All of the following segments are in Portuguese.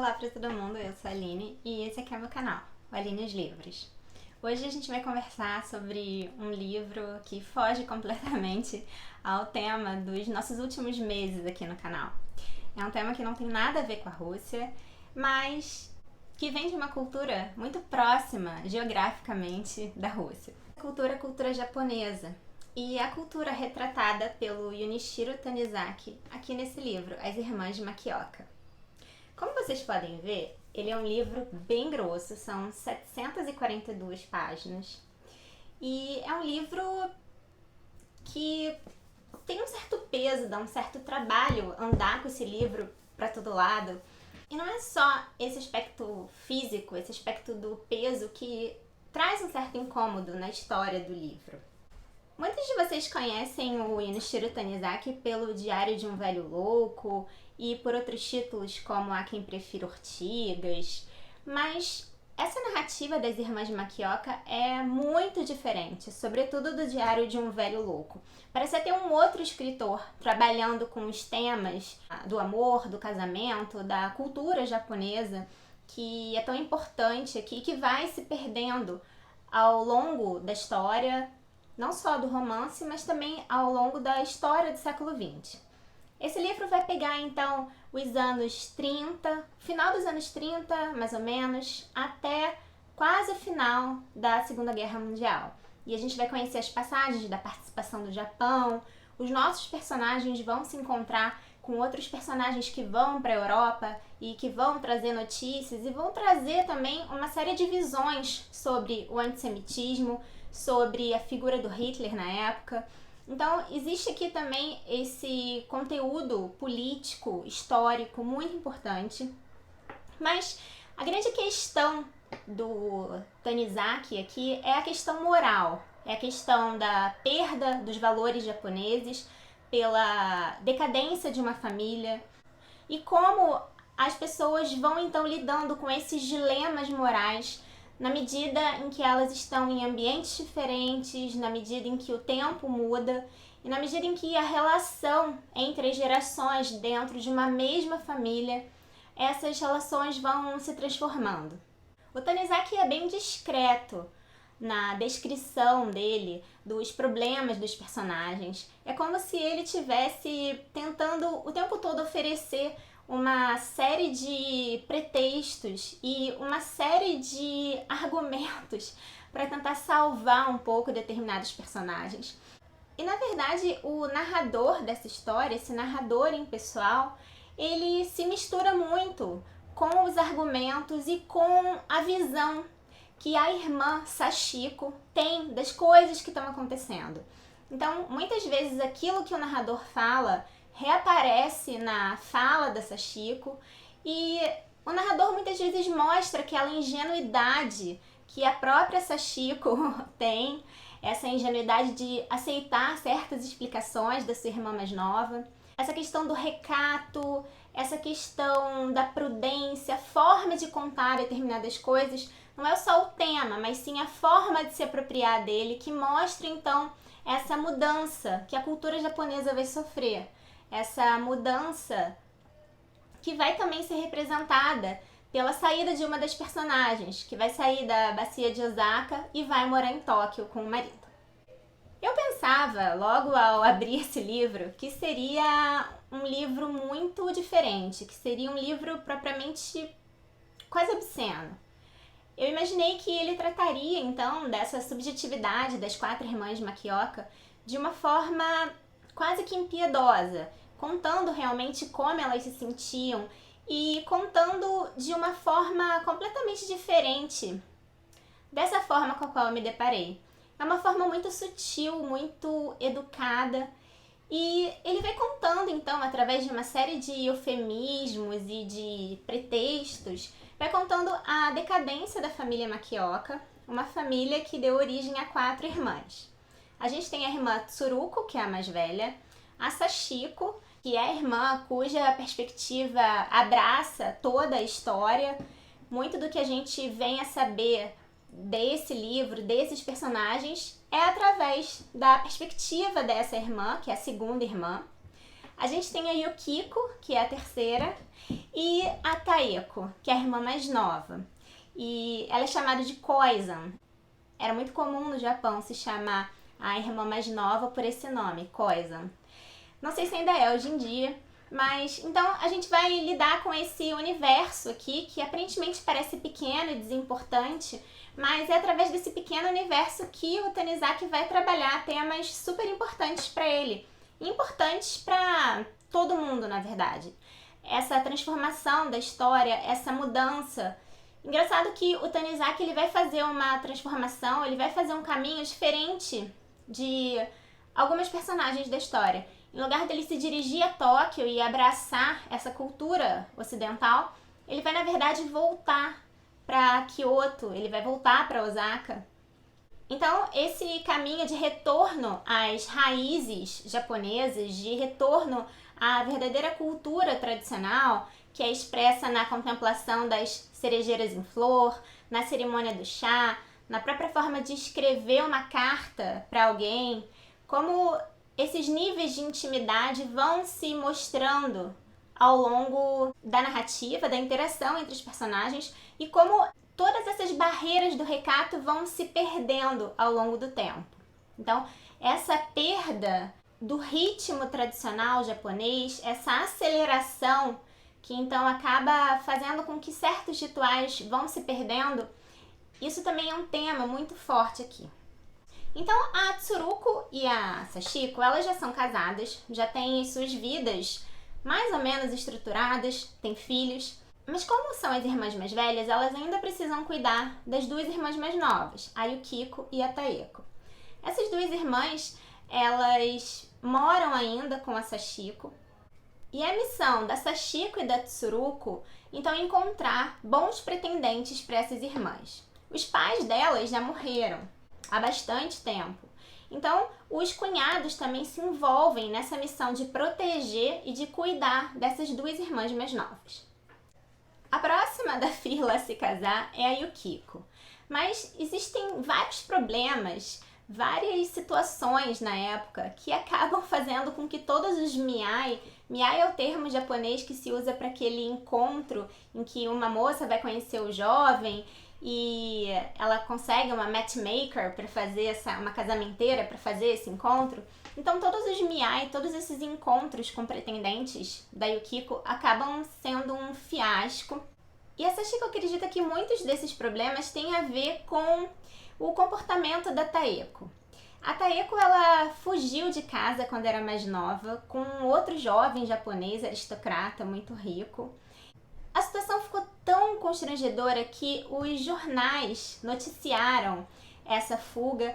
Olá para todo mundo, eu sou a Aline e esse aqui é o meu canal, o Aline os Livros. Hoje a gente vai conversar sobre um livro que foge completamente ao tema dos nossos últimos meses aqui no canal. É um tema que não tem nada a ver com a Rússia, mas que vem de uma cultura muito próxima geograficamente da Rússia. A cultura japonesa. E a cultura retratada pelo Junichiro Tanizaki aqui nesse livro, As Irmãs Makioka. Como vocês podem ver, ele é um livro bem grosso, são 742 páginas. E é um livro que tem um certo peso, dá um certo trabalho andar com esse livro para todo lado. E não é só esse aspecto físico, esse aspecto do peso que traz um certo incômodo na história do livro. Muitos de vocês conhecem o Junichiro Tanizaki pelo Diário de um Velho Louco e por outros títulos como Há Quem Prefira Ortigas, mas essa narrativa das Irmãs Makioka é muito diferente, sobretudo do Diário de um Velho Louco. Parece ter um outro escritor trabalhando com os temas do amor, do casamento, da cultura japonesa, que é tão importante aqui e que vai se perdendo ao longo da história, não só do romance, mas também ao longo da história do século XX. Esse livro vai pegar, então, os anos 30, final dos anos 30, mais ou menos, até quase o final da Segunda Guerra Mundial. E a gente vai conhecer as passagens da participação do Japão, os nossos personagens vão se encontrar com outros personagens que vão para a Europa e que vão trazer notícias e vão trazer também uma série de visões sobre o antissemitismo, sobre a figura do Hitler na época. Então, existe aqui também esse conteúdo político, histórico, muito importante. Mas a grande questão do Tanizaki aqui é a questão moral, é a questão da perda dos valores japoneses pela decadência de uma família e como as pessoas vão então lidando com esses dilemas morais na medida em que elas estão em ambientes diferentes, na medida em que o tempo muda e na medida em que a relação entre as gerações dentro de uma mesma família, essas relações vão se transformando. O Tanizaki é bem discreto na descrição dele dos problemas dos personagens. É como se ele estivesse tentando o tempo todo oferecer uma série de pretextos e uma série de argumentos para tentar salvar um pouco determinados personagens. E na verdade, o narrador dessa história, esse narrador impessoal, ele se mistura muito com os argumentos e com a visão que a irmã Sachiko tem das coisas que estão acontecendo. Então, muitas vezes aquilo que o narrador fala reaparece na fala da Sachiko e o narrador muitas vezes mostra aquela ingenuidade que a própria Sachiko tem, essa ingenuidade de aceitar certas explicações da sua irmã mais nova, essa questão do recato, essa questão da prudência, a forma de contar determinadas coisas, não é só o tema, mas sim a forma de se apropriar dele, que mostra então essa mudança que a cultura japonesa vai sofrer. Essa mudança que vai também ser representada pela saída de uma das personagens, que vai sair da bacia de Osaka e vai morar em Tóquio com o marido. Eu pensava, logo ao abrir esse livro, que seria um livro muito diferente, que seria um livro propriamente quase obsceno. Eu imaginei que ele trataria, então, dessa subjetividade das quatro irmãs Makioka de uma forma quase que impiedosa, contando realmente como elas se sentiam e contando de uma forma completamente diferente dessa forma com a qual eu me deparei. É uma forma muito sutil, muito educada e ele vai contando então, através de uma série de eufemismos e de pretextos, vai contando a decadência da família Makioka, uma família que deu origem a quatro irmãs. A gente tem a irmã Tsuruko, que é a mais velha, a Sachiko, que é a irmã cuja perspectiva abraça toda a história. Muito do que a gente vem a saber desse livro, desses personagens, é através da perspectiva dessa irmã, que é a segunda irmã. A gente tem a Yukiko, que é a terceira, e a Taeko, que é a irmã mais nova. E ela é chamada de Koizan. Era muito comum no Japão se chamar a irmã mais nova por esse nome, Koizan. Não sei se ainda é hoje em dia, mas então a gente vai lidar com esse universo aqui, que aparentemente parece pequeno e desimportante, mas é através desse pequeno universo que o Tanizaki vai trabalhar temas super importantes para ele. Importantes para todo mundo, na verdade. Essa transformação da história, essa mudança. Engraçado que o Tanizaki ele vai fazer uma transformação, ele vai fazer um caminho diferente de algumas personagens da história. Em lugar dele se dirigir a Tóquio e abraçar essa cultura ocidental, ele vai, na verdade, voltar para Kyoto, ele vai voltar para Osaka. Então, esse caminho de retorno às raízes japonesas, de retorno à verdadeira cultura tradicional, que é expressa na contemplação das cerejeiras em flor, na cerimônia do chá, na própria forma de escrever uma carta para alguém, como esses níveis de intimidade vão se mostrando ao longo da narrativa, da interação entre os personagens e como todas essas barreiras do recato vão se perdendo ao longo do tempo. Então, essa perda do ritmo tradicional japonês, essa aceleração que então acaba fazendo com que certos rituais vão se perdendo, isso também é um tema muito forte aqui. Então, a Tsuruko e a Sachiko, elas já são casadas, já têm suas vidas mais ou menos estruturadas, têm filhos, mas como são as irmãs mais velhas, elas ainda precisam cuidar das duas irmãs mais novas, a Yukiko e a Taeko. Essas duas irmãs, elas moram ainda com a Sachiko, e a missão da Sachiko e da Tsuruko, então, é encontrar bons pretendentes para essas irmãs. Os pais delas já morreram há bastante tempo. Então, os cunhados também se envolvem nessa missão de proteger e de cuidar dessas duas irmãs mais novas. A próxima da fila a se casar é a Yukiko. Mas existem vários problemas, várias situações na época que acabam fazendo com que todos os miai é o termo japonês que se usa para aquele encontro em que uma moça vai conhecer o jovem e ela consegue uma matchmaker para fazer uma casamenteira para fazer esse encontro. Então todos os miai, todos esses encontros com pretendentes da Yukiko acabam sendo um fiasco. E a Sachiko acredita que muitos desses problemas têm a ver com o comportamento da Taeko. A Taeko, ela fugiu de casa quando era mais nova, com outro jovem japonês aristocrata muito rico. A situação ficou tão constrangedora que os jornais noticiaram essa fuga,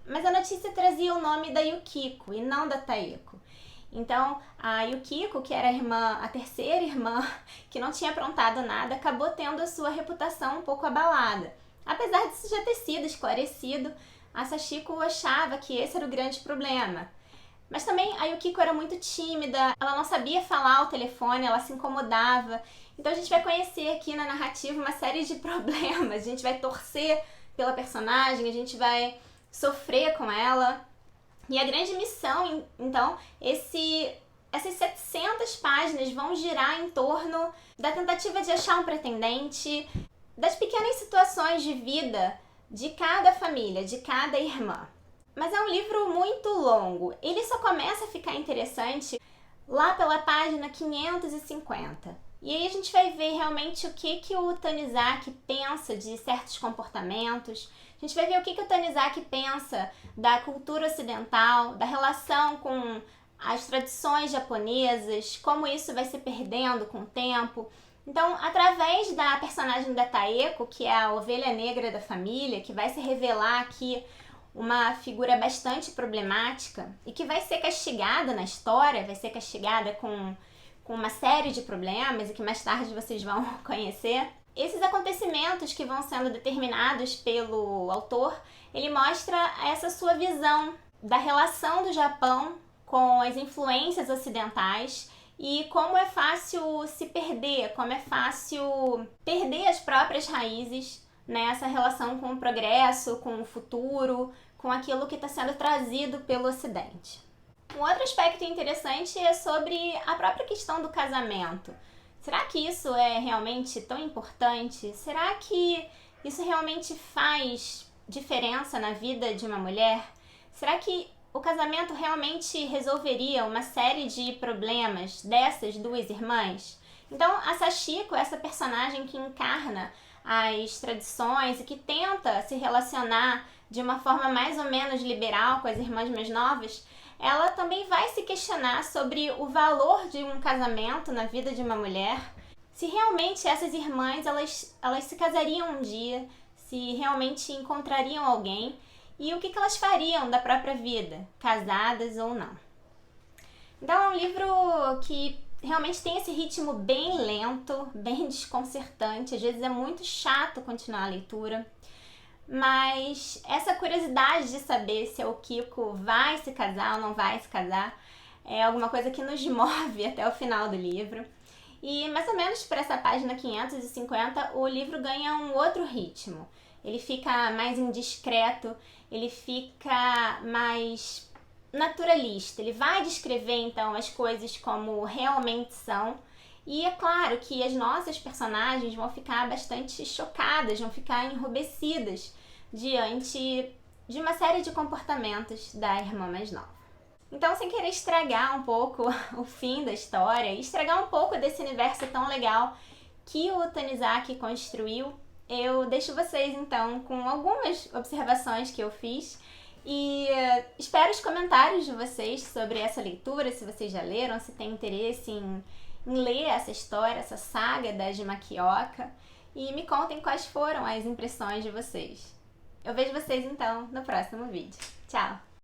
mas a notícia trazia o nome da Yukiko e não da Taeko. Então, a Yukiko, que era a terceira irmã, que não tinha aprontado nada, acabou tendo a sua reputação um pouco abalada. Apesar disso já ter sido esclarecido, a Sachiko achava que esse era o grande problema. Mas também a Yukiko era muito tímida, ela não sabia falar ao telefone, ela se incomodava. Então a gente vai conhecer aqui na narrativa uma série de problemas, a gente vai torcer pela personagem, a gente vai sofrer com ela. E a grande missão, então, essas 700 páginas vão girar em torno da tentativa de achar um pretendente, das pequenas situações de vida de cada família, de cada irmã. Mas é um livro muito longo, ele só começa a ficar interessante lá pela página 550. E aí a gente vai ver realmente o que o Tanizaki pensa de certos comportamentos, a gente vai ver o que o Tanizaki pensa da cultura ocidental, da relação com as tradições japonesas, como isso vai se perdendo com o tempo. Então, através da personagem da Taeko, que é a ovelha negra da família, que vai se revelar aqui uma figura bastante problemática e que vai ser castigada na história, vai ser castigada com uma série de problemas e que mais tarde vocês vão conhecer. Esses acontecimentos que vão sendo determinados pelo autor, ele mostra essa sua visão da relação do Japão com as influências ocidentais e como é fácil se perder, como é fácil perder as próprias raízes nessa relação com o progresso, com o futuro, com aquilo que está sendo trazido pelo Ocidente. Um outro aspecto interessante é sobre a própria questão do casamento. Será que isso é realmente tão importante? Será que isso realmente faz diferença na vida de uma mulher? Será que o casamento realmente resolveria uma série de problemas dessas duas irmãs? Então, a Sachiko, essa personagem que encarna as tradições e que tenta se relacionar de uma forma mais ou menos liberal com as irmãs mais novas, ela também vai se questionar sobre o valor de um casamento na vida de uma mulher, se realmente essas irmãs elas se casariam um dia, se realmente encontrariam alguém e o que elas fariam da própria vida, casadas ou não. Então é um livro que realmente tem esse ritmo bem lento, bem desconcertante, às vezes é muito chato continuar a leitura. Mas essa curiosidade de saber se o Kiko vai se casar ou não vai se casar é alguma coisa que nos move até o final do livro. E mais ou menos por essa página 550, o livro ganha um outro ritmo. Ele fica mais indiscreto, ele fica mais naturalista. Ele vai descrever então as coisas como realmente são. E é claro que as nossas personagens vão ficar bastante chocadas, vão ficar enrubescidas diante de uma série de comportamentos da irmã mais nova. Então, sem querer estragar um pouco o fim da história, estragar um pouco desse universo tão legal que o Tanizaki construiu, eu deixo vocês então com algumas observações que eu fiz e espero os comentários de vocês sobre essa leitura, se vocês já leram, se têm interesse em ler essa história, essa saga da Jimakioka, e me contem quais foram as impressões de vocês. Eu vejo vocês então no próximo vídeo. Tchau!